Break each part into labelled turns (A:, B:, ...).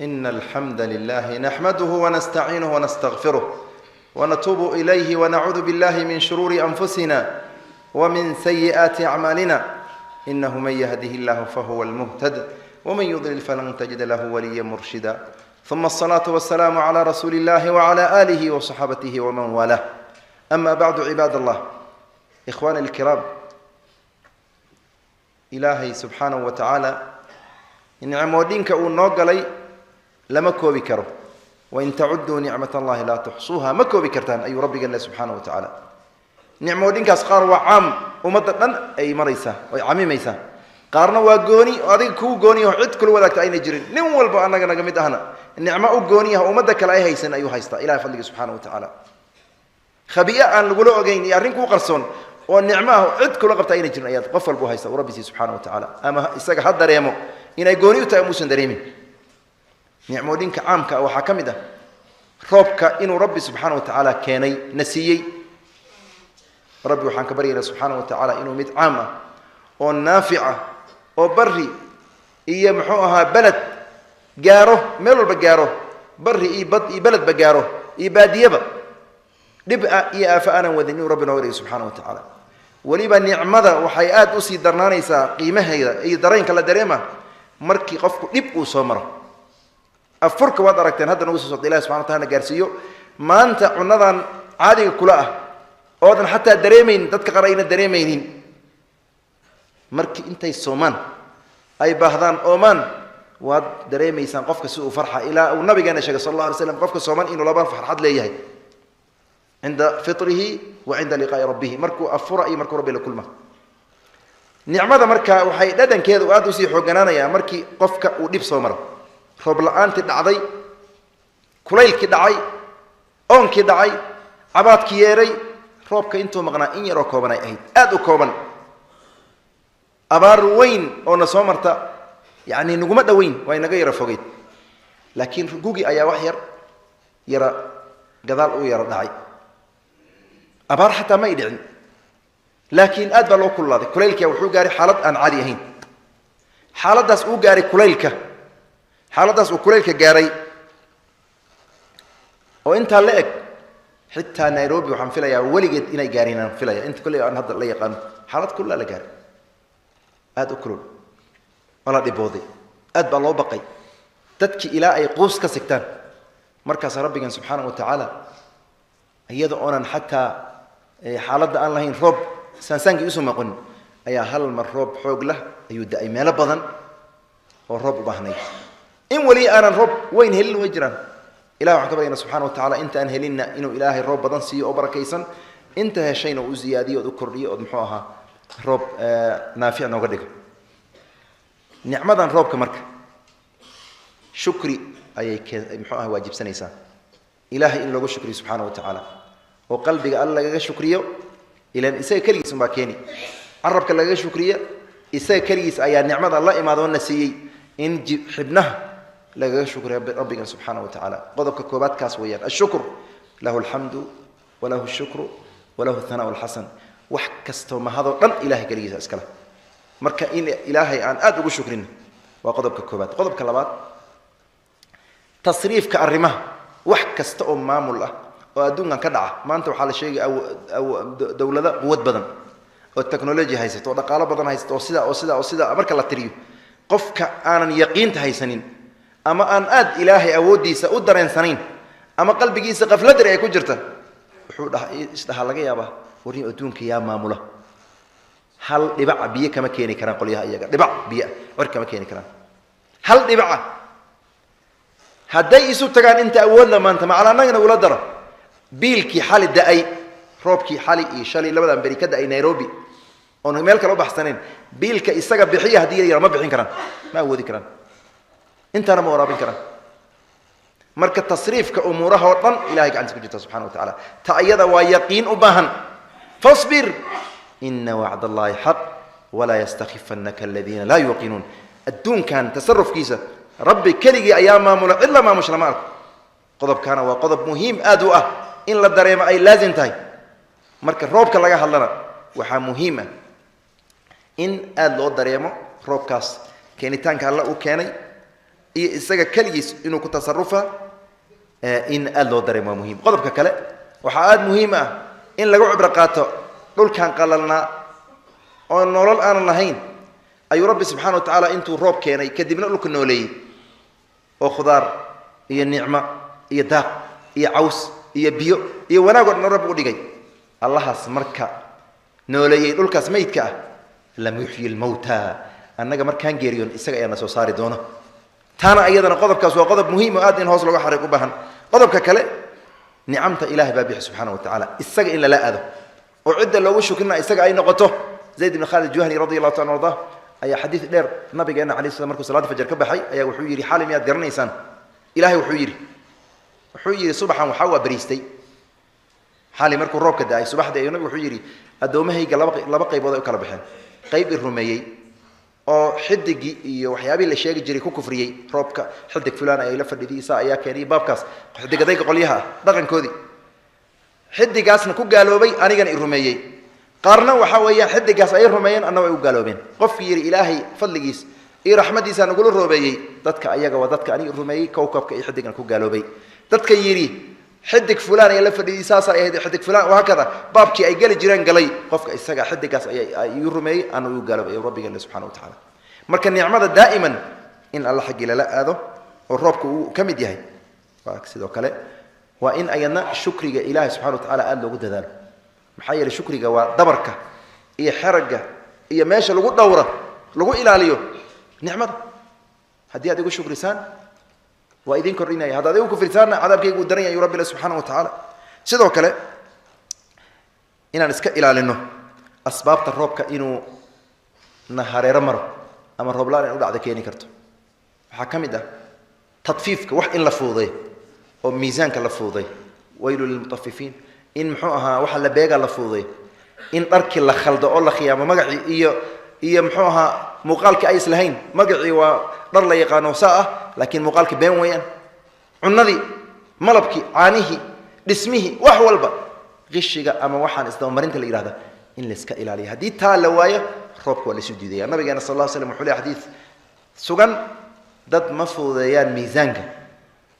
A: إن الحمد لله نحمده ونستعينه ونستغفره ونتوب إليه ونعوذ بالله من شرور أنفسنا ومن سيئات أعمالنا إنه من يهده الله فهو المهتد ومن يضلل فلن تجد له وليا مرشدا ثم الصلاة والسلام على رسول الله وعلى آله وصحابته ومن والاه أما بعد عباد الله إخواني الكرام إلهي سبحانه وتعالى نعمودينك ونوغلي لما كوبي كرو وإن تعدوا نعمة الله لا تحصوها ما كوبي كرتان أي ربي الله سبحانه وتعالى نعمودينك أسقار وعام ومدتن أي مريسا وعامي ميسا قارنا وقوني وهذه كو قوني وعد كل وذاك أين جرين نمول بأنا نقمت أهنا النعمة قونيها ومدك لا يهيسن أيها هيستا إلهي فضلك سبحانه وتعالى خبيئة أن نقولوا أجين يارينكو قرصون والنعمة عد كل وقت أين جرين أيات قفل بو هيستا وربي سبحانه وتعالى أما إساق حد دريمو إن يقوني وتأموسن دريمين نعمودينك عامك أو حكمده روبك إنه ربي سبحانه وتعالى كاني نسيي ربي وحان كبرينا سبحانه وتعالى إنه ميت عامة والنافعة وبري إيا محوها بلد جاره ميلو بجاره بري إي بلد بجاره إي بادية نبقى إيا فأنا وذني ربنا وري سبحانه وتعالى وليبا نعمة وحيات أسي درنانيسا قيمة إي درين كلا دريمة مركي قفكو نبقوا صمرة أفرك وادركتين هذا نوصل صوت الله سبحانه وتعالى جارسيو ما أنت عنذا عادي كلها أوضن حتى دريمين تذكر قرأينا دريمين مركي أنت الصومان أي بهذان أومان واد دريمي إنسان قفك سوء فرحة إلى والنبي جانا شيخ صلى الله عليه وسلم قفك الصومان إنه لبان فرحة ليه عند فطره وعند لقاء ربه مركو أفرأي مركو ربي لكل ما نعمة مركا وحي دادن كذا وآدو سيحو جنانا يا مركي قفك وديب صومره روب لآن تدعي كليل كدعي أون كدعي عباد كياري روبك انتو مغنا إن يرو كوبنا أهيد آدو كوبن أبار وين أو نصومرتا يعني نقومت وين وين غير فوقيت لكن جوجي أيا وحير يرى قذال أو يرى دعي أبار حتى ما يدعي لكن أدبر لو كل هذا كليلك وحو جاري حالة أن عادي هين حالة داس أو جاري كليلك حالة داس أو كليلك جاري وأنت لك حتى نيروبي وحنفلا يا ولقيت إنا جارينا فلا أنت كل يوم هذا اللي يقان حالات كلها لجاري هذا أكلون ولا دبوضي أدب الله بقي تدك إلى أي قوس كسكتان مركز ربنا سبحانه وتعالى يدعونا حتى حالات أن لهين رب سانسانك يسمى قن أي هل الرب حوق له يدعي أي مال بضن والرب بهني إن ولي أنا الرب وين هل وجران إله وحكبرنا سبحانه وتعالى أنت أنهلنا إنه إله الرب بضن سي أبركيسا أنت هالشيء وزيادي وذكري وذمحوها رب نافع نوقدك نعمة رب كمرك شكري أي محوها واجب سنيسان إلهي إن لغو شكري سبحانه وتعالى وقلبك الله لغا شكريه إلى إساء كريس مباكيني عربك لغا شكريه إساء كريس أي نعمة الله إما دون نسيي إن حبناه لغا شكري ربك سبحانه وتعالى قضبك كوبات كاس ويان الشكر له الحمد وله الشكر وله الثناء الحسن وحكستو ما هذا قن إلهي كريس أسكله مركا إن إلهي أن أدعو شكرنا وقضبك كوبات قضبك اللبات تصريف كأرمه وحكستو مام الله وأدونا كدعة ما أنت وحال شيء أو دولة قوة بدن والتكنولوجيا هيست ولا بدن هيست وصدا أمرك الله تريو قفك أنا يقين تهيسنين أما أن أد إلهي أودي سأدر إنسانين أما قلبي سقف لدر يكون جرته وحول استحالك يا أبا وري أدونك يا ماموله هل دبع بيه كما كيني كران قل يا أيها دبع بيه ور كما كيني كران هل دبع هدي يسوق تكان أنت أول ما أنت مع لنا ولا درا بيلكي حال الدأي روبكي حالي إيشالي لبدا أمريكا دأي نيروبي أنا مالك لو بحثنين بيلك يستجب بحية هدية ما بحين كران ما هو ذي كران أنت أنا مورابين كران مركز تصريف كأمورها وطن إلهي عن سبحانه سبحانه وتعالى تأيد ويقين أباهن فاصبر إن وعد الله حق ولا يستخفنك الذين لا يوقنون الدون كان تصرف كيسة ربي كلي أيام ما ملا إلا ما مش لمارك قضب كان وقضب مهم أدوء إن لا دريم أي لازم تاي مركز روبك الله يحلنا وحا مهمة إن أدلو دريمه روبكاس كاني تانك الله وكاني إيه إسقى كليس إنه كتصرفه إن الله دري ما مهم قدر ككلا وحاجات مهمة إن لقوا عبرقاته دول كان قالنا أو نور الآن اللهين أي رب سبحانه وتعالى أنتوا رب كيني كدبنا لك النولي وخضار هي النعمة هي داق هي عوس هي بيو هي وناقول نرب ودقي الله اسمرك نولي دول كاسميتك لم يحيي الموتى أنك مركان جيريون إسقى أنا صار دونه تانا أيضا قدر كاس وقدر مهم وآدين هوس لو حرق وبهن قدر ككلا نعمت إله بابي سبحانه وتعالى إسقى إلا لا هذا وعد لو وشو كنا إسقى أي نقطه زيد بن خالد الجهني رضي الله تعالى عنه أي حديث دير النبي جانا عليه السلام مركو صلاة فجر كبحي أي وحيري حال مياد قرن إنسان إلهي وحيري صبحا وحوا بريستي حالي مركو روك داي صباح داي النبي وحيري الدومه هي لبا قيبود كلا بخين قيب الرميي oo xidig iyo waxyaabi la sheegi jiray ku kufriyay roobka xidig fulaan ay la fadhiidisa ayaa keenay baabkaas xidigaday qolyaha dhaqankoodi xidigaasna ku gaaloobay anigana i rumeeyay qaarna waxa weeyaan xidigaas ay rumeeyeen anna way u gaaloobeen qofkii yiri ilaahay fadligiis iyo raxmadiisa nagu roobeeyay dadka ayaga waa dadka ani rumeeyay kowkabka iyo xidigan ku gaaloobay dadka yiri xidig fulaan ay la fadhiidisa ay xidig fulaan waa kada baabkii ay gali jireen galay qofka isaga xidigaas ay rumeeyay anna uu gaaloobay rabbiga subhanahu wa ta'ala marka nicmada daa'iman in Allah xaqi la aado oo roobku uu kamid yahay waa sidoo kale waa in ayna shukriga ilaahay subhanahu wa ta'ala aad loogu dadaalo maxay yeelay shukriga waa dabarka iyo xaraga iyo meesha lagu dhawra lagu ilaaliyo nicmada hadii aad ugu shukrisaan waa idin korinaya hada aad ugu kufrisaana cadaabkaygu daran yahay rabbi subhanahu wa ta'ala sidoo kale inaan iska ilaalino asbaabta roobka inuu nahareero maro ama roob laan u dhacdo keeni karto waxa kamid ah tadfiifka wax in la fuuday oo miisaanka la fuuday waylu lil mutaffifin in muxuu ahaa waxa la beega la fuuday in dharki la khaldo oo la khiyaamo magaci iyo muxuu ahaa muuqaalka ay islahayn magaci waa dhar la yaqaano saa laakiin muuqaalka been weeyaan cunadii malabki caanihi dhismihi wax walba qishiga ama waxaan isdaba marinta la yiraahdo in la iska ilaaliyo hadii taa la waayo roobku waa la soo diidaya nabiga sallallahu alayhi wasallam wuxuu leeyahay xadiis sugan dad ma fuudayaan miisaanka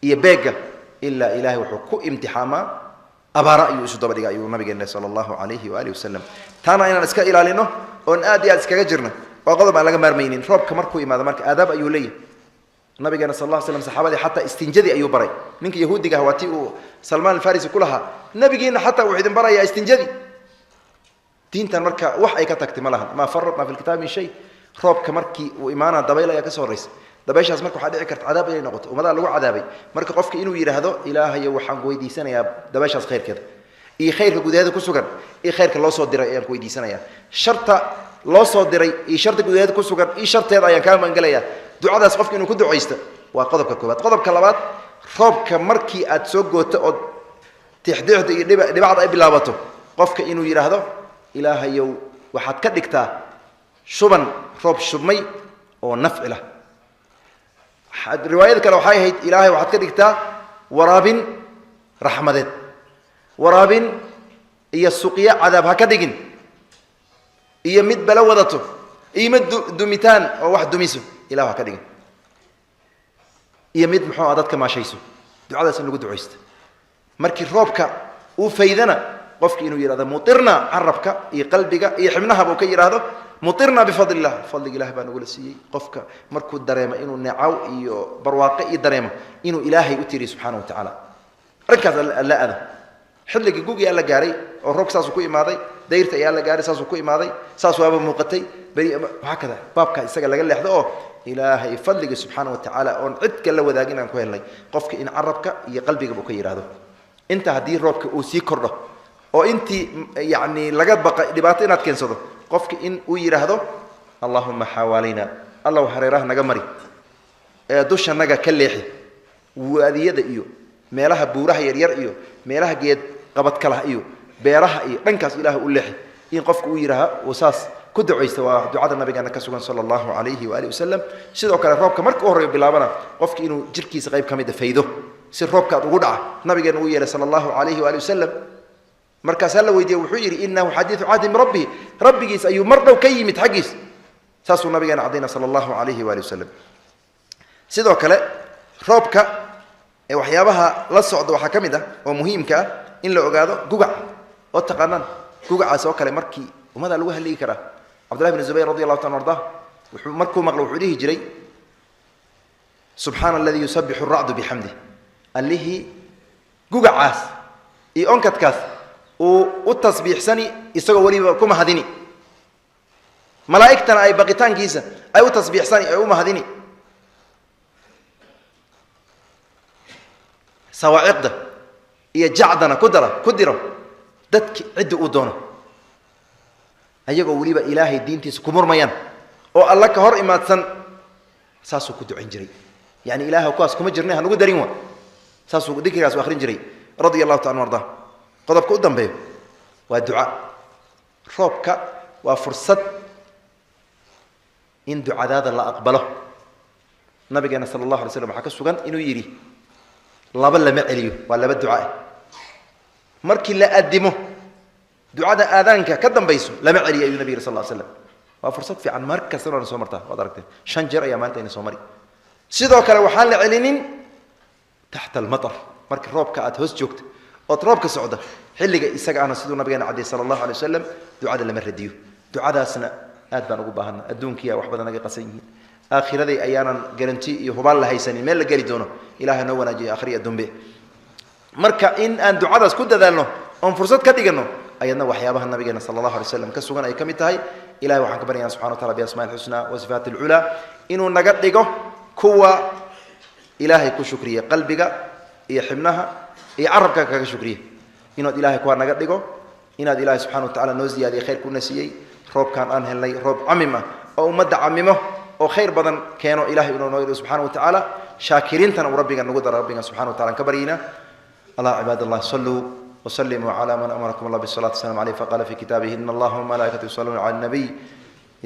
A: iyo beega illa ilaahi wuxuu ku imtixaama abaara ayuu isu daba dhigay ayuu nabiga sallallahu alayhi wa alihi wasallam taana inaan iska ilaalino oo aad iyo aad iskaga jirno waa qodob aan laga maarmaynin roobka markuu imaado marka aadab ayuu leeyahay nabiga sallallahu alayhi wasallam saxaabada hatta istinjadi ayuu baray ninka yahuudiga waati uu Salman al-Farisi kulaha nabigeena hatta uu idin baraya istinjadi diintan marka wax ay ka tagtay malahan ma farradna fil kitab min shay roobka markii uu imaana dabayl ayaa ka soo horeysay dabayshaas marka waxa dhici karta cadaab ay noqoto umada lagu cadaabay marka qofka inuu yiraahdo ilaahay waxaan weydiisanayaa dabayshaas khayrkeeda iyo khayrka gudaheeda ku sugan iyo khayrka loo soo diray ayaan ku weydiisanayaa sharta loo soo diray iyo sharta gudaheeda ku sugan iyo sharteeda ayaan ka maangalayaa ducadaas qofka inuu ku duceysto waa qodobka koobaad qodobka labaad roobka markii aad soo gooto oo tixdiixda iyo dhibacda ay bilaabato qofka inuu yiraahdo ilaahayow waxaad ka dhigtaa shuban roob shubmay oo nafci lah riwaayad kale waxay ahayd ilaahay waxaad ka dhigtaa waraabin raxmadeed waraabin iyo suqiya cadaab ha ka dhigin iyo mid bala wadato iyo mid dumitaan oo wax dumiso ilaahay ha ka dhigin iyo mid muxuu dadka maashayso ducadaas in lagu duceysto markii roobka uu faydana qofki inuu yiraahdo mutirna arabka iyo qalbiga iyo xibnaha buu ka yiraahdo mutirna bifadlillah fadliga ilaahay baan ugu siiyay qofka markuu dareemo inuu neecaw iyo barwaaqo iyo dareemo inuu ilaahay u tiri subhanahu wa ta'ala arkaas la aada xilliga gugi alla gaaray oo roobka saas ku imaaday deyrta ayaa la gaaray saas ku imaaday saas waaba muuqatay bari waxa kada baabka isaga laga leexdo oo ilaahay fadliga subhanahu wa ta'ala oo cid kale wadaagin aan ku helnay qofka in arabka iyo qalbiga buu ka yiraahdo inta hadii roobka uu sii kordho oo intii yaani laga baqay dhibaato inaad keensado qofka in uu yiraahdo allahumma hawalina allah hareeraha naga mari dusha naga ka leexi waadiyada iyo meelaha buuraha yar yar iyo meelaha geed qabad kala iyo beeraha iyo dhankaas ilaahay u leexi in qofka uu yiraahdo wasaas ku duceysta waa ducada nabiga ka sugan sallallahu alayhi wa alihi wasallam sidoo kale roobka markuu horeeyo bilaabana qofka inuu jirkiisa qayb kamid ah faydo si roobka ugu dhaca nabiga uu yeelay sallallahu alayhi wa alihi wasallam markaas la weydiiyay wuxuu yiri innahu hadithu adim rabbigiis ayuu mar dhow ka yimid xaqiis saasuu nabiga cadayna sallallahu alayhi wa alihi wasallam sidoo kale roobka ee waxyaabaha la socda waxa kamid ah oo muhiimka ah in la ogaado gugac oo taqaanaan gugacaas oo kale markii umada lagu halii kara Abdullah ibn Zubayr radiyallahu ta'ala anhu wuxuu markuu maqlo wuxuu dhihi jiray subhana alladhi yusabbihu ar-ra'du bihamdihi allihi gugacaas iyo onkadkaas u tasbiixsani isagoo waliba kuma hadini malaa'igtana ay baqitaankiisa ay u tasbiixsani ay u mahadini sawaa'iqda iyo jacdana ku diro dadki cid u doono ayagoo waliba ilaahay diintiisa ku murmayaan oo alla ka hor imaadsan saasuu ku ducin jiray yani ilaahay kuwaas kuma jirnay hanagu darin wa saasuu dhikrigaas akhrin jiray radiyallahu ta'ala warda qodobka u dambeeyo waa duca roobka waa fursad in ducadaada la aqbalo nabigeena sallallahu alayhi wasallam waxa ka sugan inuu yiri laba lama celiyo waa laba duca markii la adimo ducada aadaanka ka dambayso lama celiyo ayuu nabiga sallallahu alayhi wasallam waa fursad fiican marka sanad soo martaa waad aragtay shan jeer ayaa maanta in soo mari sidoo kale waxaan la celinin tahta al-matar markii roobka aad hoos joogto oo roobka socda xilliga isaga ana sidoo nabigeena cadeey sallallahu alayhi wasallam ducada lama radiyo ducadaasna aad baan ugu baahanaa adduunkiya wax badan naga qasan yihiin aakhiraday ayaanan garanti iyo hubaan la haysanin meel la gali doono ilaahay noo wanaajiyo aakhiriya dambe marka in aan ducadaas ku dadaalno oo fursad ka dhigano ayadna waxyaabaha nabigeena sallallahu alayhi wasallam ka sugan ay kamid tahay ilaahay waxaan ka baryaynaa subhanahu wa ta'ala bi asmaa'il husna wa sifatil ula inuu naga dhigo kuwa ilaahay ku shukriya qalbiga iyo xibnaha iyo arabka kaga shukriya inuu ilaahay kuwa naga dhigo inaad ilaahay subhanahu wa ta'ala noo ziyaadiyo khayr ku nasiyay roobkan aan helnay roob camima oo umada camimo oo khayr badan keeno ilaahay inuu noo yeelo subhanahu wa ta'ala shaakiriintana rabbiga nagu daro rabbiga subhanahu wa ta'ala ka bariyina allah ibadallah sallu وسلموا على من أمركم الله بالصلاة والسلام عليه فقال في كتابه إن الله وملائكته يصلون على النبي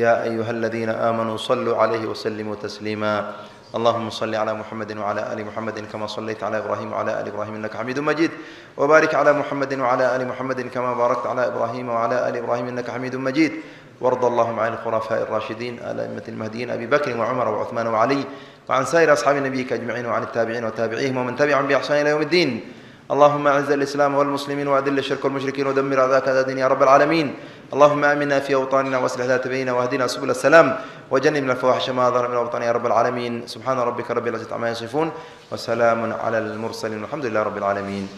A: يا أيها الذين آمنوا صلوا عليه وسلموا تسليما اللهم صل على محمد وعلى آل محمد كما صليت على إبراهيم وعلى آل إبراهيم إنك حميد مجيد وبارك على محمد وعلى آل محمد كما باركت على إبراهيم وعلى آل إبراهيم إنك حميد مجيد وارض اللهم عن الخلفاء الراشدين الأئمة المهديين أبي بكر وعمر وعثمان وعلي وعن سائر أصحاب نبيك أجمعين وعن التابعين وتابعيهم ومن تبعهم بإحسان إلى يوم الدين اللهم اعز الاسلام والمسلمين واذل الشرك والمشركين ودمر اعداءك اعداء الدين يا رب العالمين اللهم امنا في اوطاننا واصلح ذات بيننا واهدنا سبل السلام وجنبنا الفواحش ما ظهر من اوطاننا يا رب العالمين سبحان ربك رب العزه عما يصفون وسلام على المرسلين والحمد لله رب العالمين